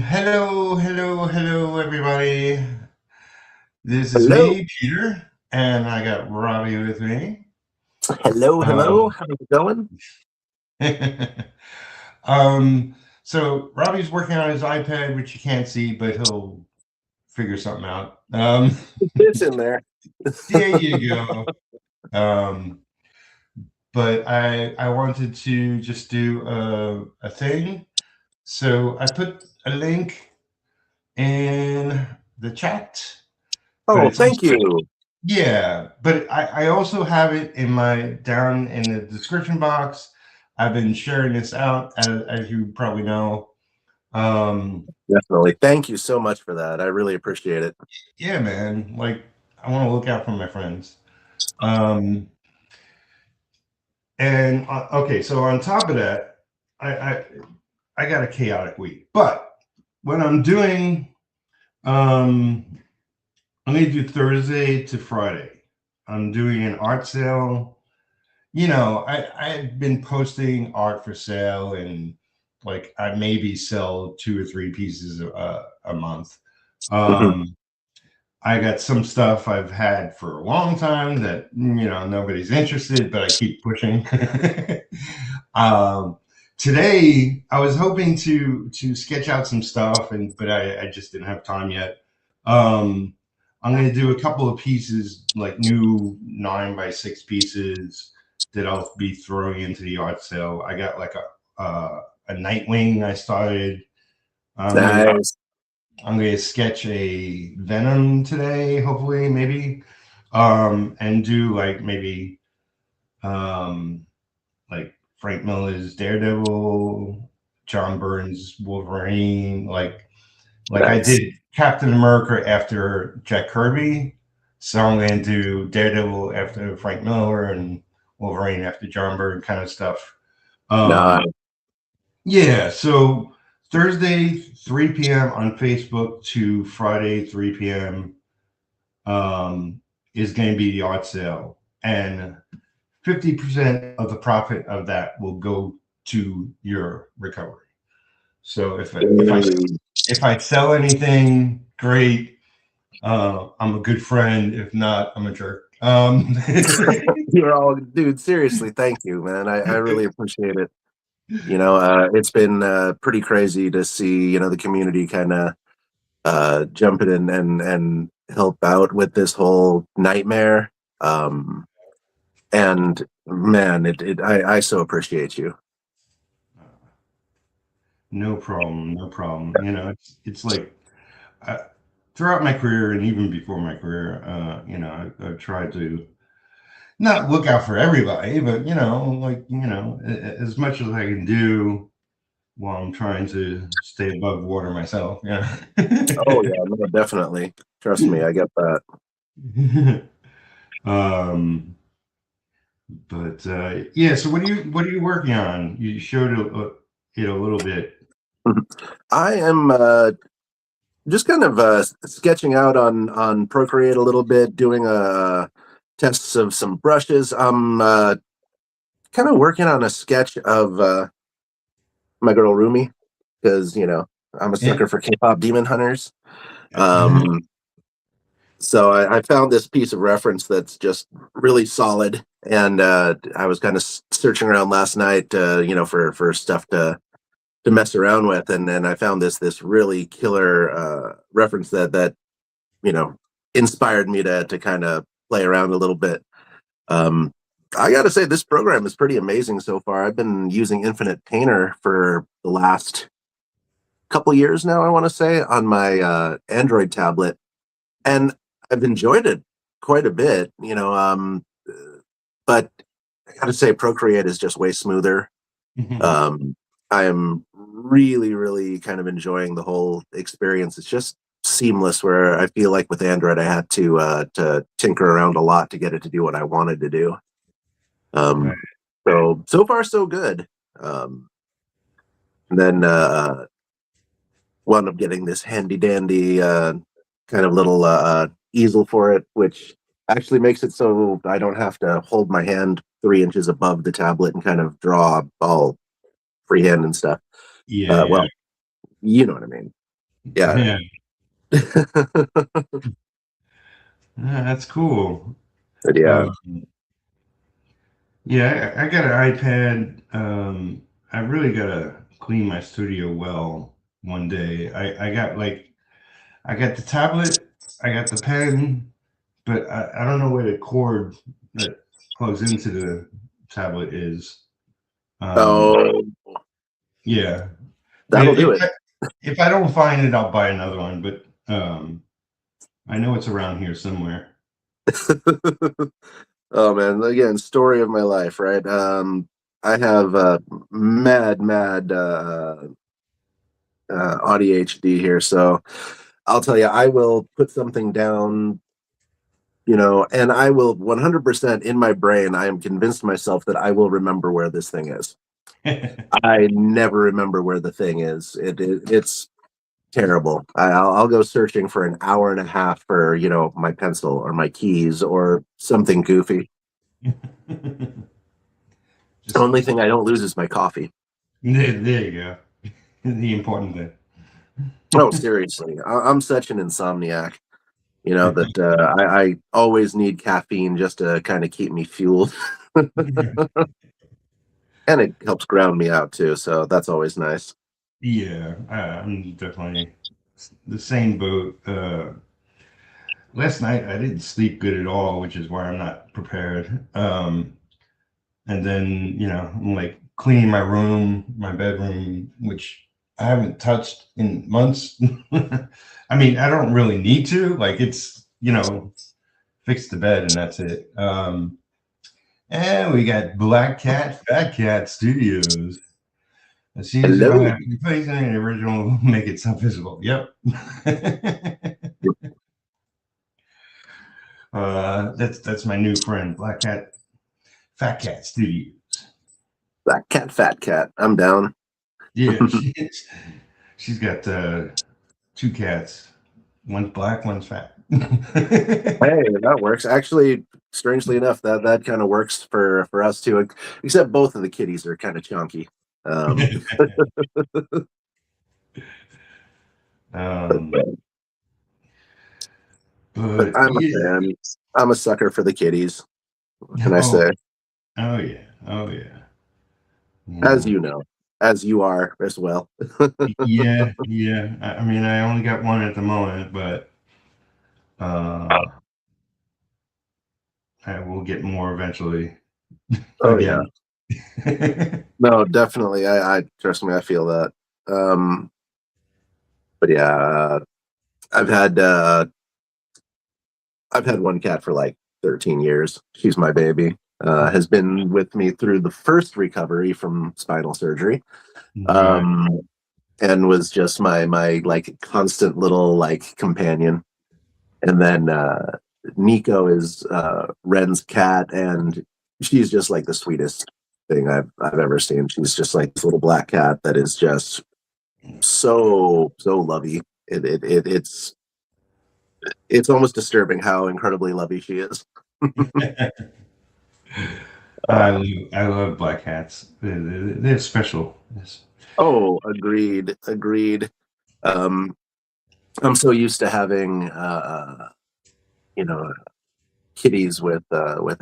Hello, everybody. This is Hello. me, Peter, and I got Robbie with me. Hello. Um, How's it going? so Robbie's working on his iPad, which you can't see, but he'll figure something out. It's in there. There you go. Um, but I wanted to just do a thing. So I put a link in the chat, but Oh, it's thank you. yeah, but I also have it in my down in the description box. I've been sharing this out as you probably know. Definitely. Thank you so much for that. I really appreciate it. Yeah, man. Like I want to look out for my friends. Um, and okay, so on top of that, I, I I got a chaotic week, but what I'm doing, um, I'm gonna do Thursday to Friday. I'm doing an art sale. I've been posting art for sale, and like I maybe sell 2 or 3 pieces a month. Mhm. Um, I got some stuff I've had for a long time that nobody's interested, but I keep pushing. um, Today I was hoping to sketch out some stuff, but I just didn't have time yet. Um, I'm going to do a couple of pieces, like new 9x6 pieces that I'll be throwing into the art sale. I got like a Nightwing I started. I'm gonna Nice. I'm gonna sketch a Venom today, hopefully, maybe, and do like maybe um, like Frank Miller's Daredevil, John Byrne's Wolverine, like I Nice. did Captain America after Jack Kirby, so I'm going to do Daredevil after Frank Miller and Wolverine after John Byrne kind of stuff. Nice. Um, yeah, so Thursday 3 p.m. on Facebook to Friday 3 p.m. Is going to be the art sale, and 50% of the profit of that will go to your recovery. So if I sell anything, great. I'm a good friend. If not, I'm a jerk. You're all, dude, seriously, thank you, man. I really appreciate it. It's been pretty crazy to see, the community kind of jump in and help out with this whole nightmare. Um, and man, I so appreciate you. No problem, no problem. It's like uh, throughout my career and even before my career, I've tried to not look out for everybody, but as much as I can do while I'm trying to stay above water myself. Yeah. Oh yeah, no, definitely. Trust me, I get that. um, but yeah. So what are you working on? You showed it a little bit. I am just kind of sketching out on Procreate a little bit, doing tests of some brushes. I'm kind of working on a sketch of my girl Rumi because I'm a Yeah. sucker for K-pop demon hunters. Um, so I found this piece of reference that's just really solid, and I was kind of searching around last night, for stuff to mess around with, and then I found this really killer reference that you know inspired me to kind of play around a little bit. Um, I got to say, this program is pretty amazing so far. I've been using Infinite Painter for the last couple years now, I want to say, on my Android tablet, and I've enjoyed it quite a bit. But I got to say, Procreate is just way smoother. Um, I am really, really kind of enjoying the whole experience. It's just seamless. Where I feel like with Android, I had to tinker around a lot to get it to do what I wanted to do. Right. Um, so far so good. Um, and then wound up getting this handy dandy kind of little easel for it, which actually makes it so I don't have to hold my hand 3 inches above the tablet and kind of draw all freehand and stuff. Yeah, yeah. Well, you know what I mean. Yeah. Yeah, that's cool. But yeah. Yeah, I got an iPad. I really gotta clean my studio well one day. I got the tablet, I got the pen, but I don't know where the cord that plugs into the tablet is. Oh, Yeah. that'll do it. If I don't find it, I'll buy another one, but I know it's around here somewhere. Oh man, again, story of my life, right? I have mad ADHD here, so I'll tell you, I will put something down, and I will 100% in my brain, I am convinced myself that I will remember where this thing is. I never remember where the thing is. It's terrible. I'll go searching for an hour and a half for, my pencil or my keys or something goofy. The only thing I don't lose is my coffee. There you go. The important thing. Oh, seriously. I'm such an insomniac, that I always need caffeine just to kind of keep me fueled. And it helps ground me out too, so that's always nice. Yeah, I'm definitely the same boat. Last night I didn't sleep good at all, which is why I'm not prepared. And then, I'm like cleaning my room, my bedroom, which I haven't touched in months. I mean, I don't really need to. Like, it's, fix the bed and that's it. And we got Black Cat, Fat Cat Studios. A series of Hello. replacing the original, make it so visible. Yep. That's my new friend, Black Cat, Fat Cat Studios. Black cat, fat cat. I'm down. Yeah, she's got 2 cats. One's black, one's fat. Hey, that works. Actually, strangely enough, that kind of works for us too. Except both of the kitties are kind of chunky. Um, but, um, but but I'm a yeah. fan. I'm a sucker for the kitties. What can I Oh, say? oh yeah. Oh yeah. As Yeah. you know, as you are as well. Yeah. Yeah. I mean, I only got one at the moment, but uh, I will get more eventually. Oh yeah. Again. No, definitely. I trust me. I feel that. Um, but yeah, I've had uh, I've had one cat for like 13 years. She's my baby. Has been with me through the first recovery from spinal surgery. Right. Um, and was just my like constant little like companion. And then Nico is Ren's cat, and she's just like the sweetest thing I've ever seen. She's just like this little black cat that is just so lovey. It's almost disturbing how incredibly lovey she is. I love black cats. They're special. Yes. Oh, agreed. Um, I'm so used to having you know kitties with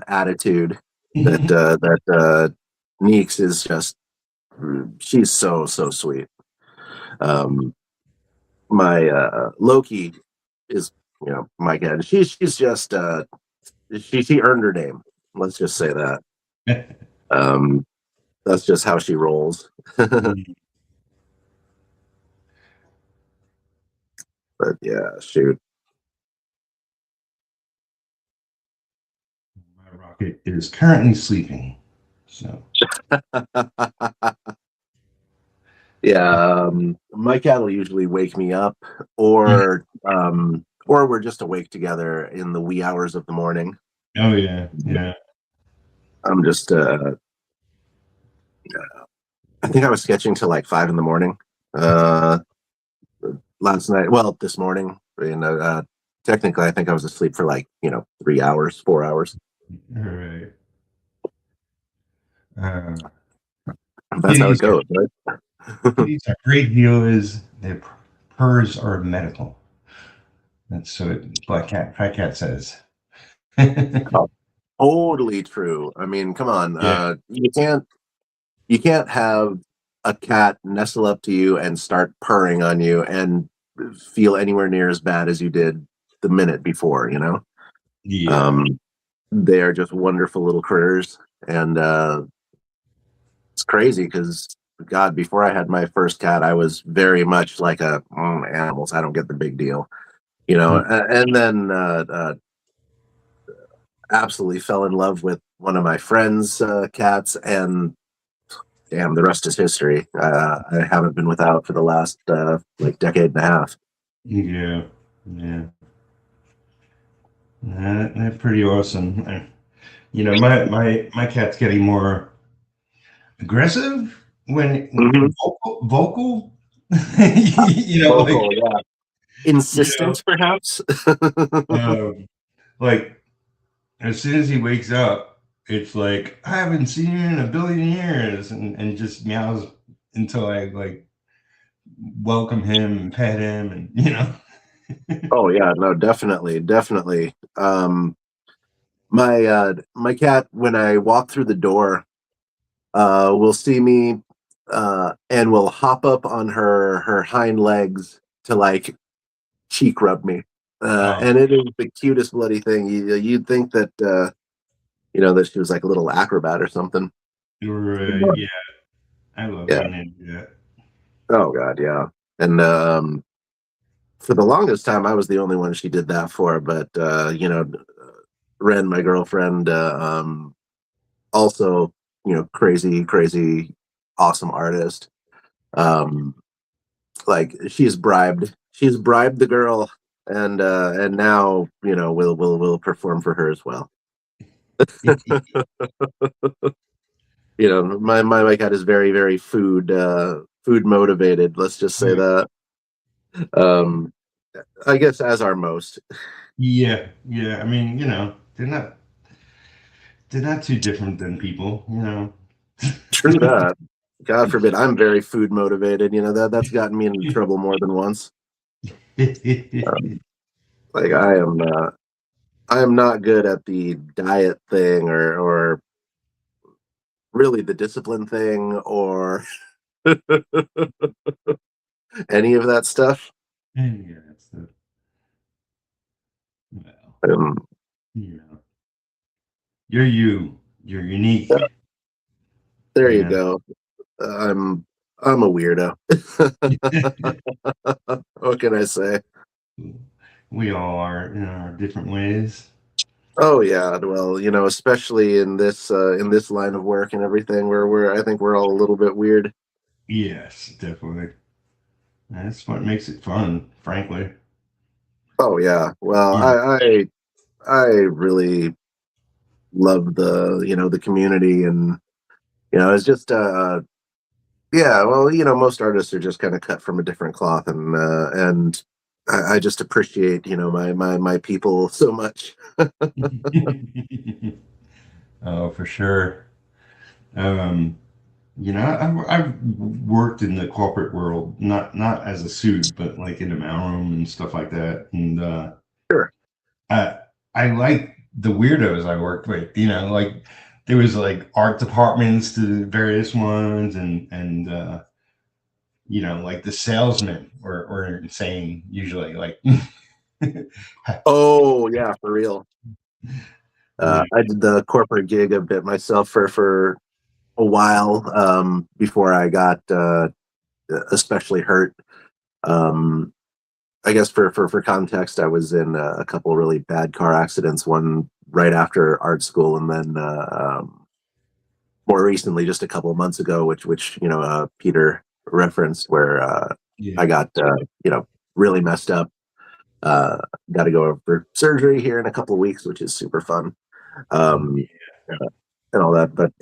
attitude that Neeks is just she's so sweet. Um, my Loki is my cat. She's just she earned her name. Let's just say that. Um, that's just how she rolls. But yeah, shoot. My rocket is currently sleeping. So Yeah, my cat will usually wake me up, or we're just awake together in the wee hours of the morning. oh yeah, yeah. I'm just I think I was sketching till like 5 in the morning uh last night. Well, this morning, technically I think I was asleep for like 3 hours, 4 hours. All right. That's how it Kitties are goes, right? kitties are great healers. They're hers are medical. That's what Black Cat says. Oh, totally true. I mean, come on. Yeah. You can't have a cat nestle up to you and start purring on you and feel anywhere near as bad as you did the minute before, you know? Yeah. They are just wonderful little critters. And it's crazy because, God, before I had my first cat, I was very much like animals. I don't get the big deal, you know? And then absolutely fell in love with one of my friend's cats, and damn, the rest is history. I haven't been without for the last like decade and a half. Yeah. Yeah. They're pretty awesome. You know, my cat's getting more aggressive when Mhm. vocal. You know, Vocal, yeah. you know, Insistent, perhaps. um, like as soon as he wakes up, it's like I haven't seen you in a billion years, and just meows until I like welcome him and pet him, and you know. Oh yeah, no, definitely, definitely. My cat, when I walk through the door, will see me and will hop up on her hind legs to like cheek rub me. Oh, And it is the cutest bloody thing. You'd think that you know, that she was like a little acrobat or something. right, yeah, I love Yeah. when they do that. Oh God, yeah. And for the longest time, I was the only one she did that for. But you know, Ren, my girlfriend, also, you know, crazy, crazy, awesome artist. Um, like she's bribed the girl, and now, you know, will perform for her as well. You know, my cat is very, very food motivated. Let's just say that. Um, I guess as are most. Yeah, yeah. I mean, you know, they're not too different than people, you know. True that. God forbid, I'm very food motivated. You know, that's gotten me into trouble more than once. Like I am not good at the diet thing, or really the discipline thing, or any of that stuff. Yeah, that's the well, Um, you know, you're you. You're unique. there You you know. go. I'm a weirdo. What can I say? We all are in our different ways. Oh yeah, well, you know, especially in this line of work and everything, where I think we're all a little bit weird. Yes, definitely. That's what makes it fun, frankly. Oh yeah. Well, You know. I really love the, you know, the community, and you know, it's just yeah, well, you know, most artists are just kind of cut from a different cloth, and I just appreciate, you know, my people so much. Oh, for sure. Um, you know, I've worked in the corporate world, not as a suit, but like in the mailroom and stuff like that. And Sure. I I like the weirdos I worked with. You know, like there was like art departments to various ones, and you know, like the salesmen were insane usually. Like, Oh yeah, for real. yeah, I did the corporate gig a bit myself for a while, before I got especially hurt. Um, I guess for context, I was in a couple really bad car accidents. One right after art school, and then more recently, just a couple of months ago, which you know, Peter referenced, where I yeah. got you know, really messed up. Uh, got to go over for surgery here in a couple of weeks, which is super fun. Um, and all that. But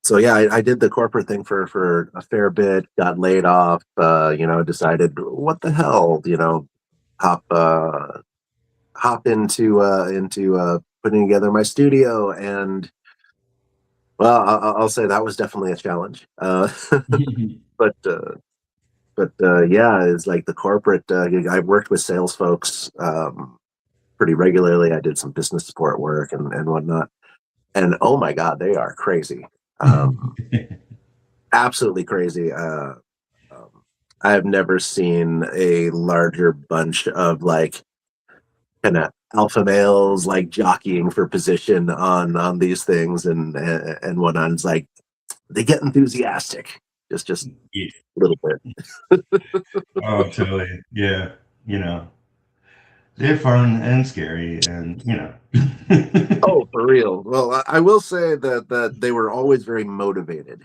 so yeah, I did the corporate thing for a fair bit. Got laid off. You know, decided what the hell, you know, hop hop into putting together my studio, and well, I'll say that was definitely a challenge. But yeah, it's like the corporate. I've worked with sales folks pretty regularly. I did some business support work and whatnot. And oh my God, they are crazy. Absolutely crazy. I have never seen a larger bunch of like kind of alpha males like jockeying for position on these things and whatnot. It's like they get enthusiastic, just Yeah. a little bit. Oh, totally. Yeah. You know, they're fun and scary, and you know. Oh, for real. Well, I will say that they were always very motivated,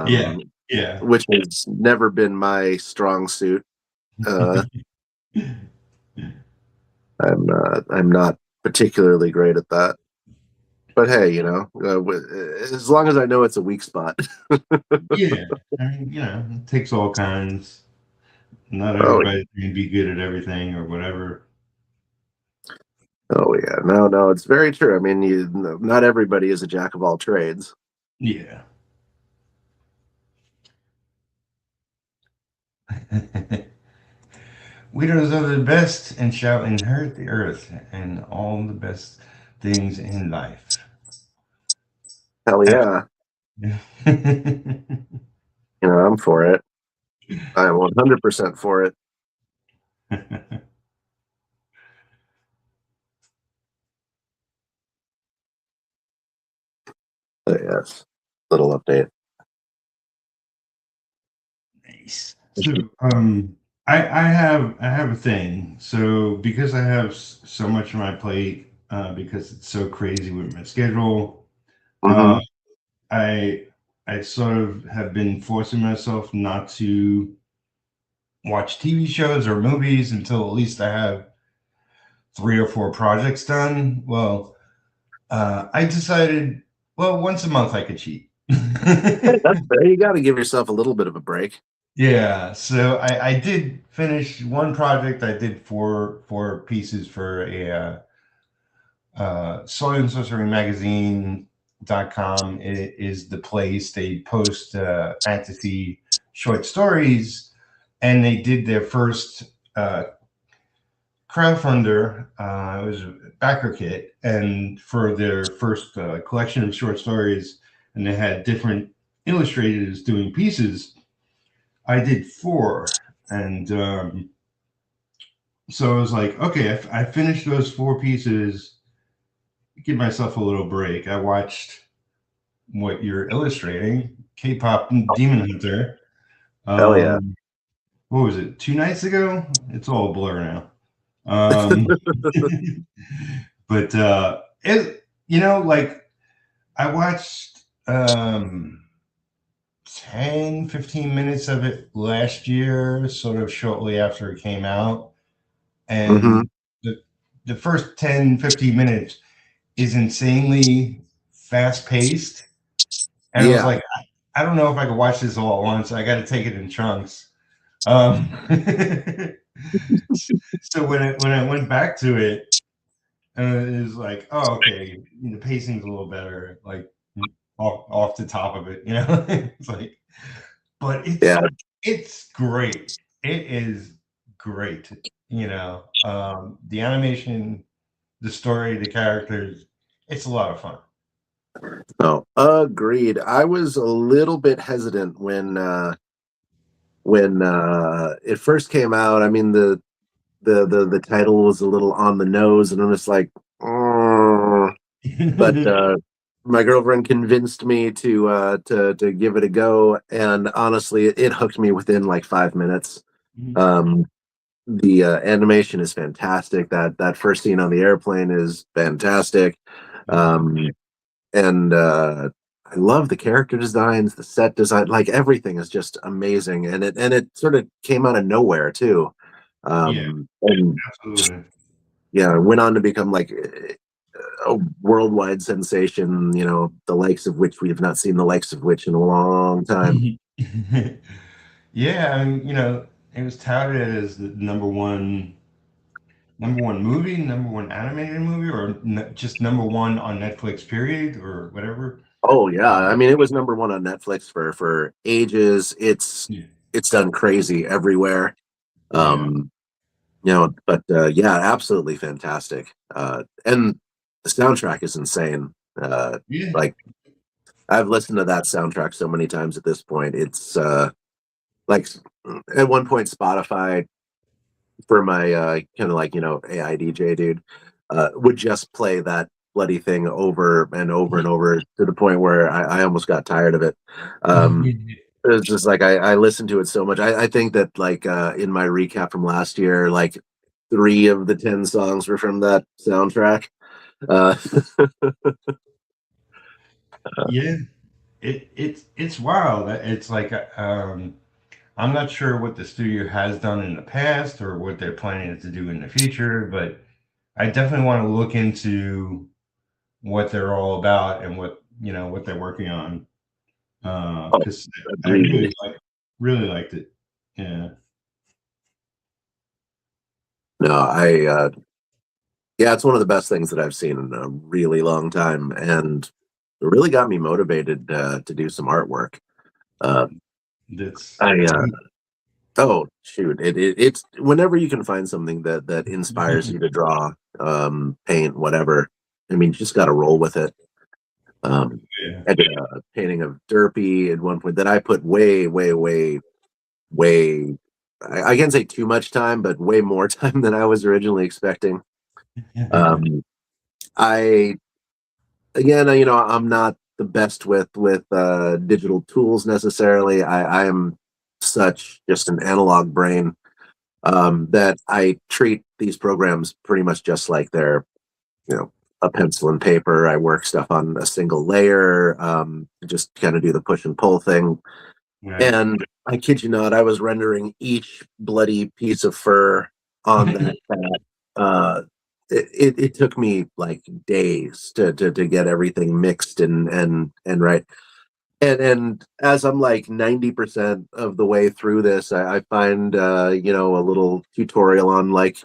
Yeah. Yeah. which has never been my strong suit. Uh, I'm not particularly great at that. But hey, as long as I know it's a weak spot. Yeah. I mean, you know, it takes all kinds. Not Oh, everybody can be good at everything or whatever. oh yeah, no, it's very true. I mean, not everybody is a jack of all trades. Yeah. Widows are the best and shall inherit the earth and all the best things in life. Hell yeah, I'm for it. I'm 100% for it. Yes, little update. Nice. So, I have a thing. So because I have so much on my plate, because it's so crazy with my schedule, Mm-hmm. uh, I I sort of have been forcing myself not to watch TV shows or movies until at least I have 3 or 4 projects done. Well, I decided, well, once a month I could cheat. Hey, that's fair. You got to give yourself a little bit of a break. Yeah, so I did finish one project. I did four pieces for a Soil and Sorcery Magazine.com. It is the place they post fantasy short stories, and they did their first crowdfunder. It was a backer kit, and for their first collection of short stories, and they had different illustrators doing pieces. I did 4, and so I was like, okay, I finished those 4 pieces. Give myself a little break. I watched what you're illustrating, K-pop Demon Hunter. Hell yeah. What was it? 2 nights ago? It's all a blur now. Um, but like I watched 10, 15 minutes of it last year, sort of shortly after it came out. Mm-hmm. And the first 10, 15 minutes is insanely fast paced. And I was Yeah. like, I don't know if I could watch this all at once. I got to take it in chunks. Um, so when I went back to it, it was like, oh, okay, the pacing's a little better, like off the top of it, it's like, but Yeah. it's great. It is great. The animation, the story, the characters, it's a lot of fun. No, agreed. I was a little bit hesitant when it first came out. I mean, the title was a little on the nose, and I'm just like, "Mm." But my girlfriend convinced me to give it a go, and honestly, it hooked me within like 5 minutes. Um, the animation is fantastic. That first scene on the airplane is fantastic. Um, and I love the character designs, the set design, like everything is just amazing, and it sort of came out of nowhere too. Yeah, And absolutely. yeah, it went on to become like a worldwide sensation, the likes of which we have not seen the likes of which in a long time. Yeah, I mean, it was touted as the number one movie, number one animated movie, or just number one on Netflix, period, or whatever. Oh yeah, I mean it was number one on Netflix for ages. It's Yeah. it's done crazy everywhere. You know, but yeah, absolutely fantastic. And the soundtrack is insane. Yeah. Like I've listened to that soundtrack so many times at this point. It's like at one point Spotify for my kind of like, you know, AI DJ dude would just play that bloody thing over and over and over to the point where I almost got tired of it. It's just like I listened to it so much. I think that like in my recap from last year, like 3 of the 10 songs were from that soundtrack. Uh, Yeah. It's wild. It's like I'm not sure what the studio has done in the past or what they're planning to do in the future, but I definitely want to look into what they're all about and what what they're working on. oh, Because I agreed. really liked it. Yeah. No, I yeah, it's one of the best things that I've seen in a really long time, and it really got me motivated to do some artwork. Uh, That's I oh shoot, it's whenever you can find something that inspires you to draw, paint, whatever. I mean, you just got to roll with it. yeah. I did a painting of Derpy at one point that I put way, way, way, way. I can't say too much time, but way more time than I was originally expecting. Um, I again, you know, I'm not the best with digital tools necessarily. I am such just an analog brain that I treat these programs pretty much just like they're, you know, a pencil and paper. I work stuff on a single layer, just kind of do the push and pull thing. Right. And I kid you not, I was rendering each bloody piece of fur on that cat. Uh, it took me like days to get everything mixed and right. And as I'm like 90% of the way through this, I find you know, a little tutorial on like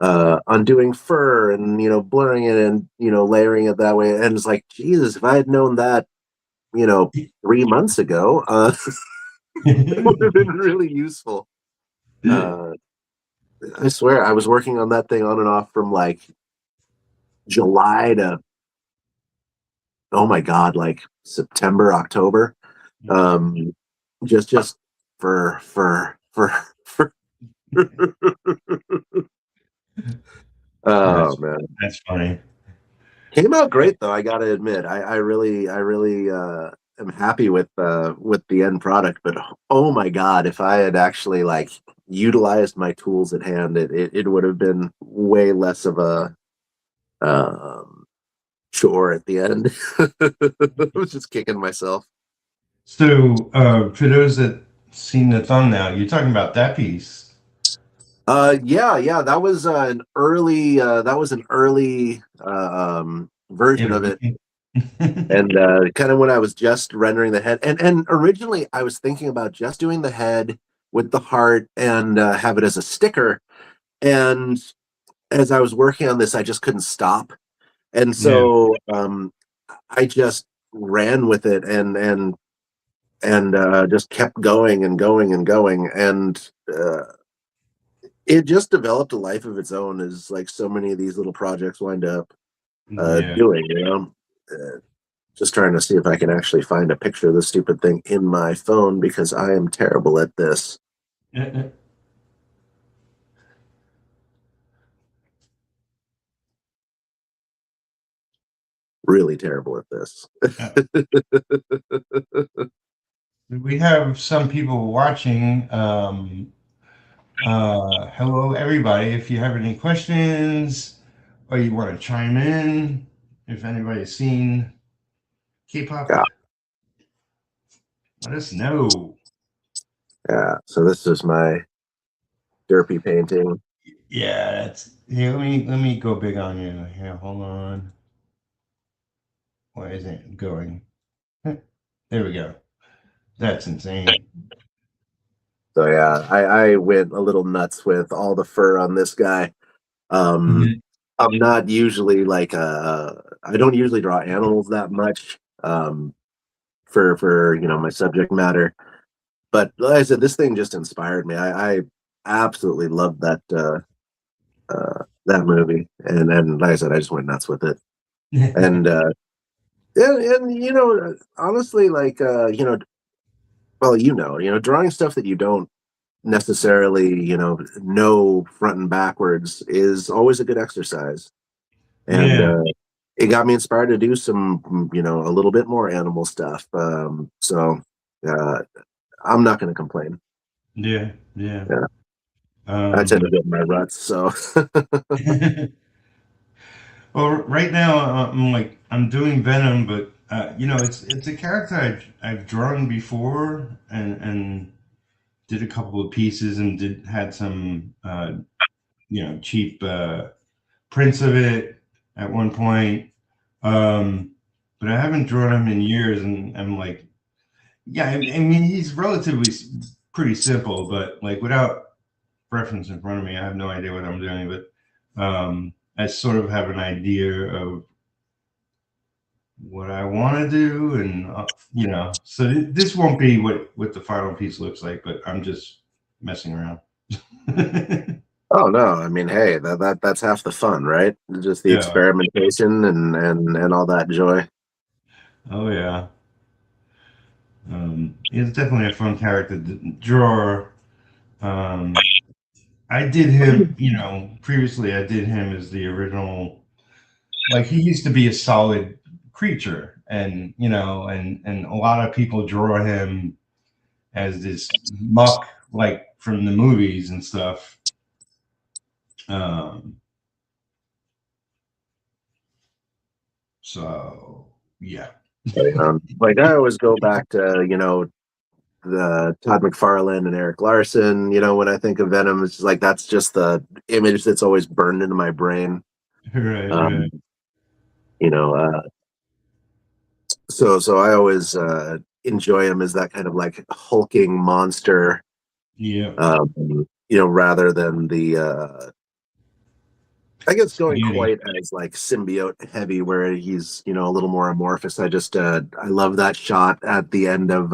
undoing fur and, you know, blurring it and, you know, layering it that way. And it's like, Jesus, if I had known that, you know, 3 months ago, it would have been really useful. Uh, I swear, I was working on that thing on and off from like July to, oh my God, like September, October. Um, just for oh that's man. that's funny. Came out great though, I gotta admit. I really am happy with the end product, but oh my God, if I had actually like utilized my tools at hand, it would have been way less of a um chore at the end. I was just kicking myself. So, for those that seen the thumbnail, you're talking about that piece. Yeah, that was an early version of it. Iteration. And kind of when I was just rendering the head, and originally I was thinking about just doing the head with the heart and have it as a sticker. And as I was working on this, I just couldn't stop, and Yeah. so I just ran with it and just kept going and going and going, and it just developed a life of its own, as like so many of these little projects wind up Yeah. doing. You know. Just trying to see if I can actually find a picture of this stupid thing in my phone because I am terrible at this. Really terrible at this. We have some people watching. Hello, everybody. If you have any questions or you want to chime in, if anybody's seen K-pop, Yeah, let us know. yeah. So this is my derpy painting. Yeah, that's here. Let me go big on you. Here, hold on. Why isn't it going? There we go. That's insane. So yeah, I went a little nuts with all the fur on this guy. Mhm. I'm not usually like I don't usually draw animals that much for you know, my subject matter. But like I said, this thing just inspired me. I absolutely loved that movie, and like I said, I just went nuts with it. And honestly, like well, drawing stuff that you don't necessarily know front and backwards is always a good exercise. And Yeah, it got me inspired to do some, a little bit more animal stuff. So uh, I'm not going to complain. yeah, yeah. Yeah, I tend to Um, get in my ruts. So well, right now I'm doing Venom, but it's a character I've drawn before and did a couple of pieces and had some cheap prints of it at one point. Um, but I haven't drawn him in years, and I'm like, yeah, I mean he's relatively pretty simple, but like without reference in front of me, I have no idea what I'm doing, but I sort of have an idea of what I want to do, and so this won't be what the final piece looks like, but I'm just messing around. oh no, I mean, hey, that's half the fun, right? Just the Yeah. experimentation and all that joy. Oh yeah. He's definitely a fun character to draw. Um, I did him, previously I did him as the original. Like he used to be a solid creature, and and a lot of people draw him as this muck, like from the movies and stuff. Um, so yeah. Like I always go back to the Todd McFarlane and Eric Larson. When I think of Venom, it's just like that's just the image that's always burned into my brain. Right, Um, right. you know, so I always enjoy him as that kind of like hulking monster, Yeah. rather than the I guess going Spaghetti. quite as like symbiote heavy where he's a little more amorphous. I love that shot at the end of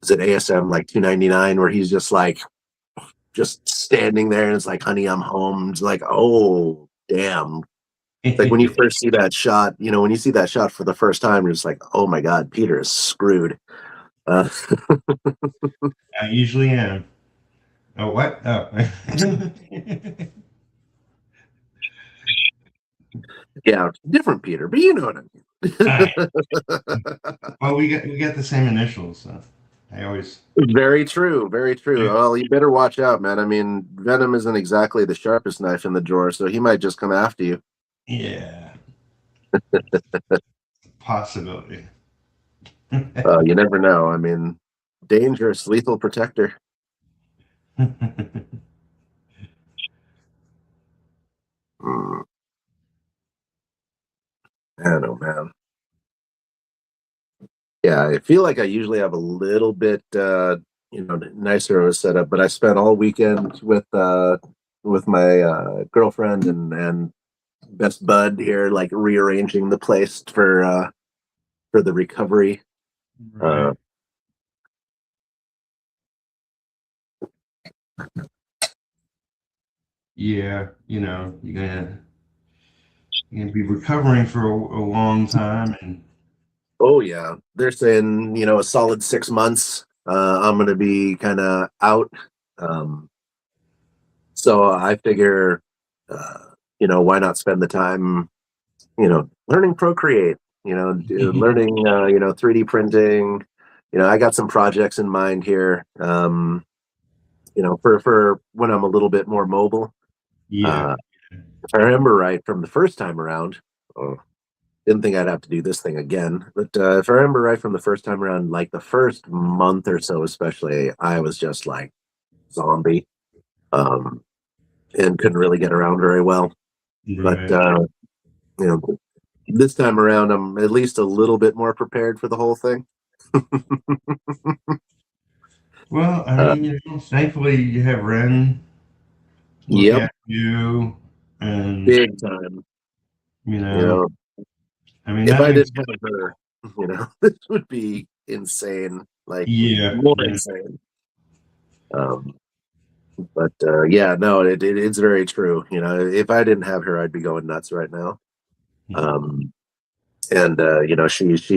is it ASM like 299 where he's just standing there and it's like, honey, I'm home. It's like, oh damn. Like when you first see that shot, when you see that shot for the first time, you're just like, oh my god, Peter is screwed. Uh, I usually am. Oh, what? Oh. yeah, different Peter, but you know what All I right. mean. Well, we got the same initials, so I always. Very true, very true. Well, you better watch out, man. I mean, Venom isn't exactly the sharpest knife in the drawer, so he might just come after you. Yeah, possibility. You never know. I mean, dangerous, lethal protector. Mm, man, oh man. Yeah, I feel like I usually have a little bit, nicer of a setup, but I spent all weekend with my girlfriend and best bud here, like rearranging the place for the recovery. Uh, Right. Yeah, you're gonna be recovering for a long time, and oh yeah, they're saying a solid 6 months. I'm gonna be kind of out. Um, so I figure, why not spend the time learning Procreate, learning, 3D printing. I got some projects in mind here, for when I'm a little bit more mobile. yeah. Uh, if I remember right from the first time around, oh, didn't think I'd have to do this thing again, but if I remember right from the first time around, like the first month or so, especially, I was just like zombie, um, and couldn't really get around very well. But Right. you know, this time around, I'm at least a little bit more prepared for the whole thing. Well, I Uh, mean, thankfully you have Ren look yep, at you, and big time. you You know, know, I mean if that I makes didn't have her, this would be insane. like Yeah. more Yeah. insane. Um, but yeah, no, it's very true. You know, if I didn't have her, I'd be going nuts right now. Um, and you know, she's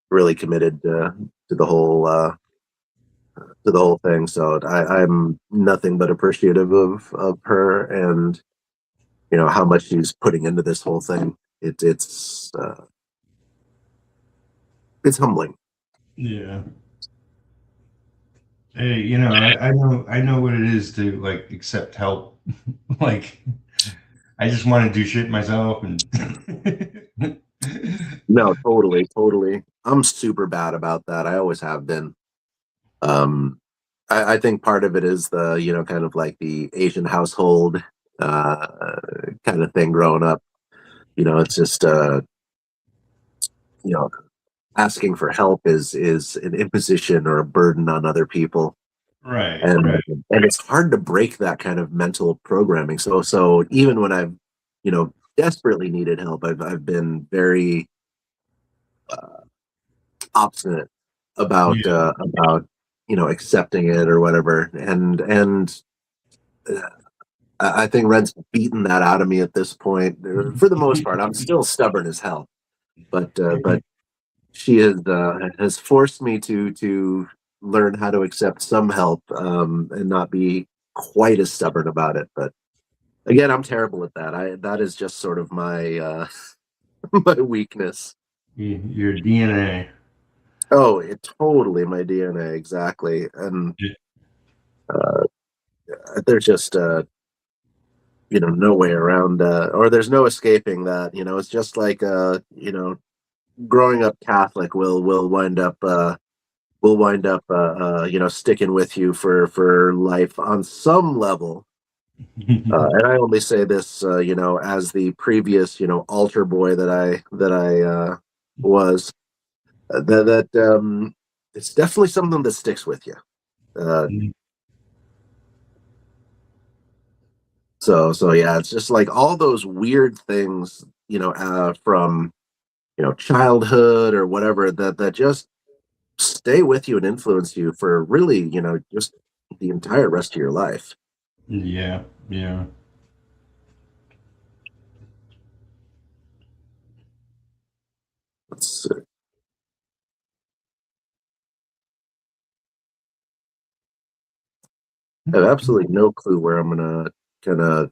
really committed to the whole thing. So I'm nothing but appreciative of her, and you know how much she's putting into this whole thing. It's humbling. Yeah. Hey, you know, I know what it is to like accept help. Like I just want to do shit myself and No, totally. I'm super bad about that. I always have been. Um, I think part of it is the, you know, kind of like the Asian household uh, kind of thing growing up. You know, it's just, you know, asking for help is an imposition or a burden on other people. right, And right. and it's hard to break that kind of mental programming. So even when I've, you know, desperately needed help, I've been very obstinate about you know accepting it or whatever. And I think Red's beaten that out of me at this point. For the most part, I'm still stubborn as hell, but she has forced me to learn how to accept some help and not be quite as stubborn about it. But again, I'm terrible at that. That is just sort of my my weakness. Your DNA. Oh, it totally my DNA exactly, and uh, there's just you know no way around or there's no escaping that. You know, it's just like you know growing up Catholic will wind up you know sticking with you for life on some level. And I only say this you know as the previous you know altar boy that I was that it's definitely something that sticks with you. Uh, so yeah, it's just like all those weird things you know from you know childhood or whatever that just stay with you and influence you for really you know just the entire rest of your life. Yeah, yeah. It's, I have absolutely no clue where I'm gonna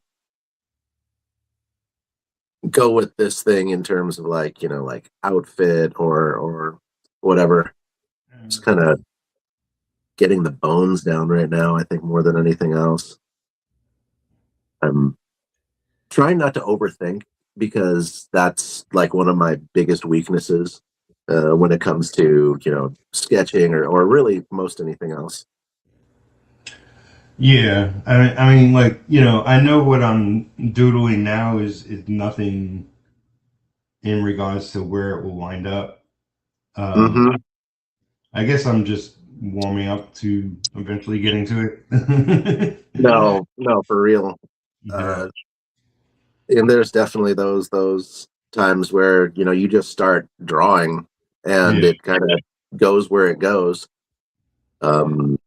go with this thing in terms of like you know like outfit or whatever. Just kind of getting the bones down right now. I think more than anything else, I'm trying not to overthink because that's like one of my biggest weaknesses when it comes to you know sketching or really most anything else. Yeah, I mean, like you know, I know what I'm doodling now is nothing in regards to where it will wind up. Um, Hmm. I guess I'm just warming up to eventually getting to it. No, for real. Yeah, Uh, and there's definitely those times where you know you just start drawing and yeah, it kind of goes where it goes, um,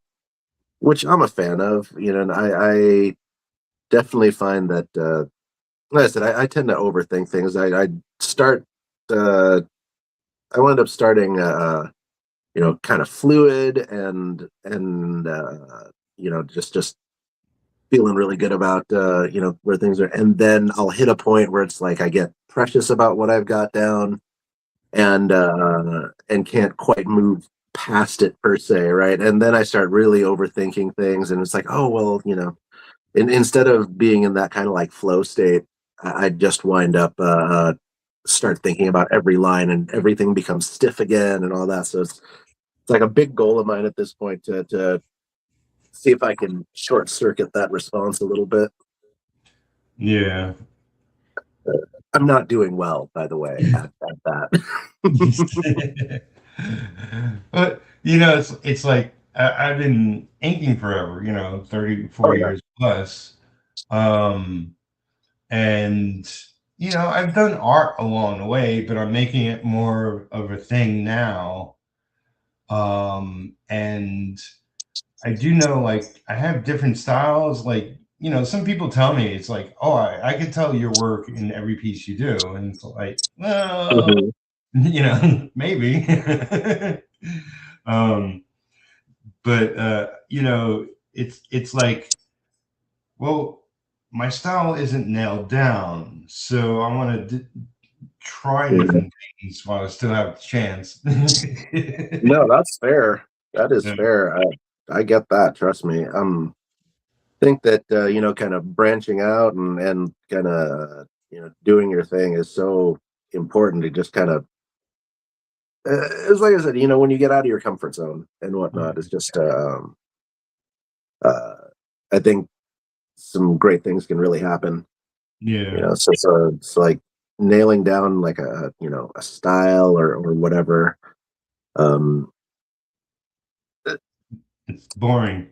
which I'm a fan of. You know, and I definitely find that, like I said, I tend to overthink things. I start, uh, I wound up starting, you know, kind of fluid and you know, just feeling really good about you know where things are, and then I'll hit a point where it's like I get precious about what I've got down and can't quite move past it per se, right? And then I start really overthinking things, and it's like, oh well, you know, instead of being in that kind of like flow state, I just wind up start thinking about every line, and everything becomes stiff again, and all that. So it's like a big goal of mine at this point to see if I can short circuit that response a little bit. yeah. I'm not doing well, by the way, at that. But you know, it's like I've been inking forever. You know, 30, Oh 40 yeah. years plus. Um, and you know, I've done art along the way, but I'm making it more of a thing now. And I do know, like, I have different styles. Like, you know, some people tell me it's like, oh, I can tell your work in every piece you do. And it's like, well, Mhm. you know, maybe. um, but you know, it's like, well, my style isn't nailed down, so I want to try Mhm. different things while I still have a chance. No, that's fair. That is Yeah. fair. I get that. Trust me. Think that you know, kind of branching out and kind of you know doing your thing is so important to just kind of. It's like I said, you know, when you get out of your comfort zone and whatnot, it's just. Uh, I think some great things can really happen. You Yeah. know, so it's like nailing down like a you know a style or whatever. Um, It's boring.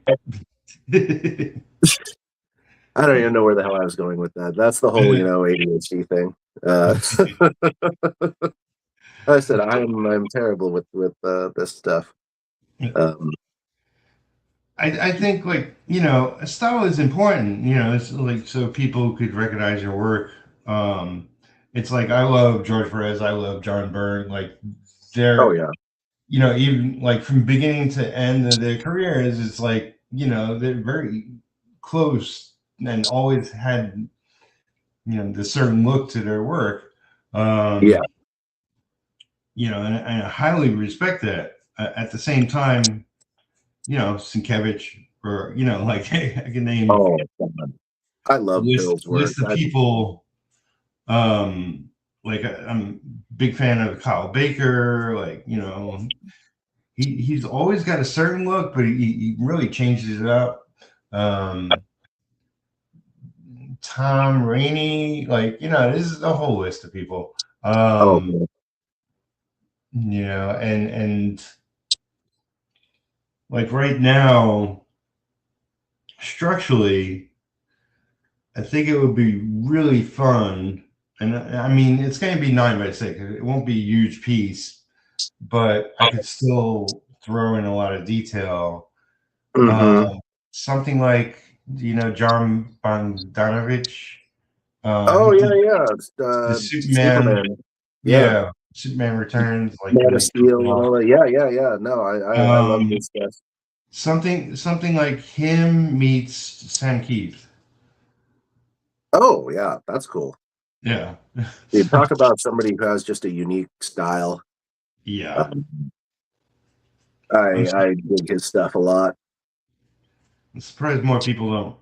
I don't even know where the hell I was going with that. That's the whole you know ADHD thing. Uh, I said I'm terrible with this stuff. Um, I think, like, you know, a style is important, you know, it's like so people could recognize your work. Um, it's like I love George Perez, I love John Byrne, like oh they're, yeah, you know, even like from beginning to end of their careers, it's like, you know, they're very close and always had, you know, the certain look to their work. yeah. Um, you know, and I highly respect that. At the same time, you know, Sienkiewicz, or, you know, like I can name Oh, God. I love Bill's work. list of people. Um, like I'm a big fan of Kyle Baker. Like, you know, he's always got a certain look, but he really changes it up. Um, Tom Rainey, like, you know, this is a whole list of people. Oh, You know, and like right now, structurally, I think it would be really fun. And I mean, it's going to be 9 by 6. It won't be a huge piece, but I could still throw in a lot of detail. mm-hmm. Something like, you know, John Bogdanovich. Oh He yeah, did yeah. It's, the Superman. Superman. Yeah, Yeah, Superman Returns, like the Man of Steel and 1912. all that. Yeah, yeah, yeah. No, I love Um, his stuff. something like him meets Sam Keith. Oh yeah, that's cool. Yeah. You talk about somebody who has just a unique style. Yeah. Um, I'm, I dig his stuff a lot. I'm surprised more people don't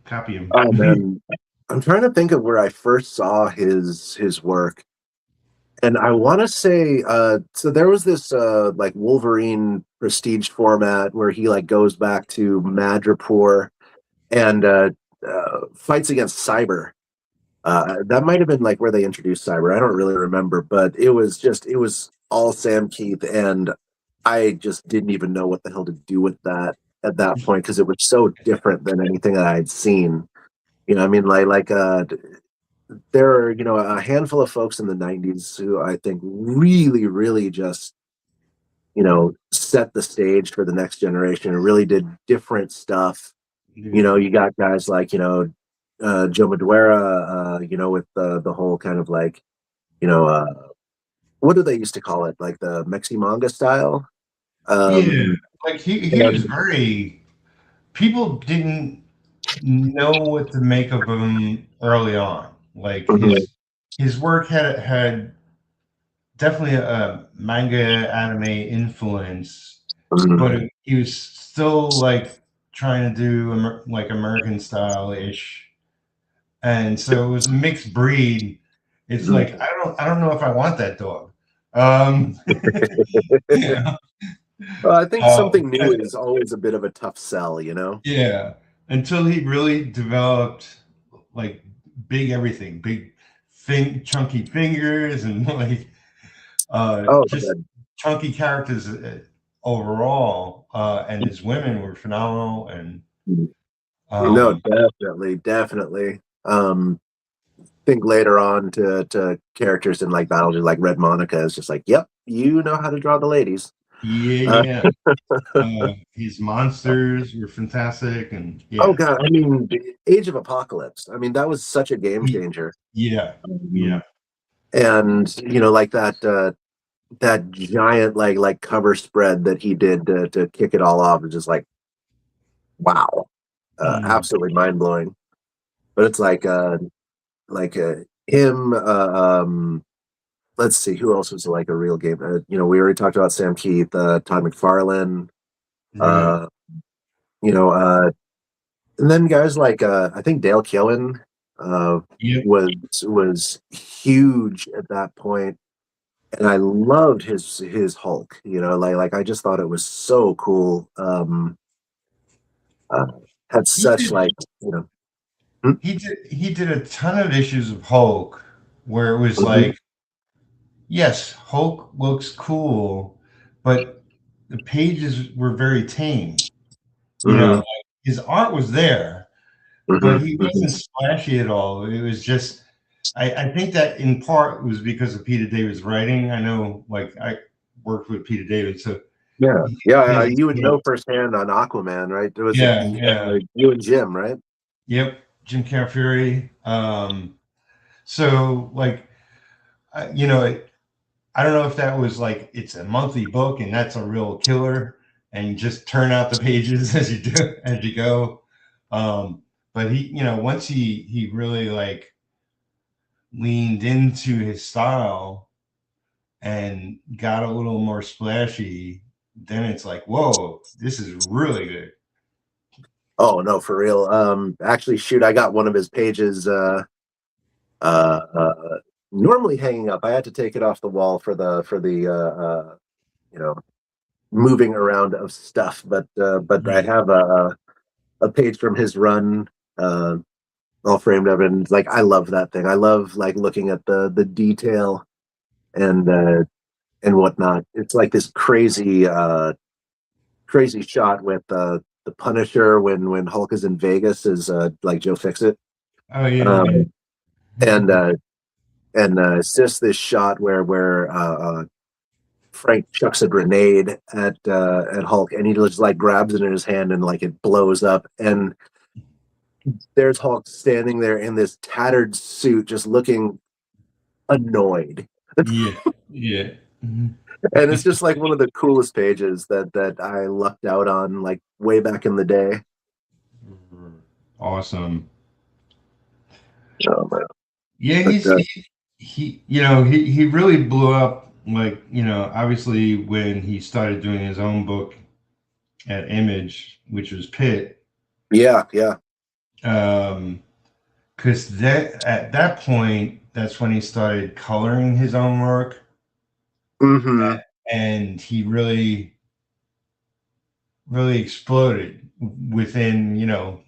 copy him. Oh man, I'm trying to think of where I first saw his work, and I want to say so there was this like Wolverine prestige format where he like goes back to Madripoor and fights against Cyber. That might have been like where they introduced Cyber. I don't really remember, but it was all Sam Keith, and I just didn't even know what the hell to do with that at that point because it was so different than anything that I'd seen. You know, I mean, there are you know a handful of folks in the '90s who I think really just you know set the stage for the next generation and really did different stuff. You know, Yeah. you got guys like you know Joe Madureira, you know, with the whole kind of like you know what do they used to call it, like the Mexi manga style. Yeah. Um, Like he was and very, people didn't know what to make of him early on. Like mhm, his work had definitely a manga anime influence, mhm, but he was still like trying to do like American style ish, and so it was a mixed breed. It's mhm. like I don't know if I want that dog. Um, yeah, Well, I think uh, something new is always a bit of a tough sell, you know. yeah. Until he really developed like big everything, big chunky fingers, and like Oh, just good. chunky characters overall. And his women were phenomenal. And No, um, definitely. Think later on to characters in like Battle like Red Monica is just like, yep, you know how to draw the ladies. Yeah, his monsters were fantastic, and Oh yeah, God, I mean, Age of Apocalypse. I mean, that was such a game changer. yeah, Um, yeah. and like that giant like cover spread that he did to kick it all off is just like wow, Mm. absolutely mind blowing. But it's like him. Let's see who else was like a real game. We already talked about Sam Keith, Todd McFarlane. Right. Uh, you know, uh, and then guys like I think Dale Keown uh, Yep. was huge at that point, and I loved his Hulk. Like I just thought it was so cool. Uh, had He such did. like you know. Hmm? He did a ton of issues of Hulk, where it was Mhm, like, yes, Hulk looks cool, but the pages were very tame. mhm, Like, his art was there, but mhm, he mhm. wasn't splashy at all. It was just, I think that in part was because of Peter David's writing. I know, like, I worked with Peter David, so Yeah, he yeah. has a You would skill. know firsthand on Aquaman, right? Was it Yeah, yeah. you and Jim, right? Yep, Jim Carrey. So, like, I- you know, I don't know if that was like it's a monthly book and that's a real killer, and you just turn out the pages as you go. Um, but once he really like leaned into his style and got a little more splashy, then it's like, whoa, this is really good. Oh no, for real. Actually, shoot, I got one of his pages uh, uh, normally hanging up. I had to take it off the wall for the you know moving around of stuff, but I Right. have a page from his run uh, all framed up, and like I love that thing. I love like looking at the detail and and whatnot. It's like this crazy shot with the Punisher when Hulk is in Vegas is like Joe Fixit. Oh yeah, Um, and it's just this shot where Frank chucks a grenade at Hulk, and he just like grabs it in his hand and like it blows up, and there's Hulk standing there in this tattered suit, just looking annoyed, yeah, yeah. Mhm. and it's just like one of the coolest pages that I lucked out on like way back in the day. Awesome. Oh, man. Yeah, But, he really blew up, like, obviously when he started doing his own book at Image, which was Pit. yeah, yeah. Because that at that point, that's when he started coloring his own work, Hmm. and he really exploded within,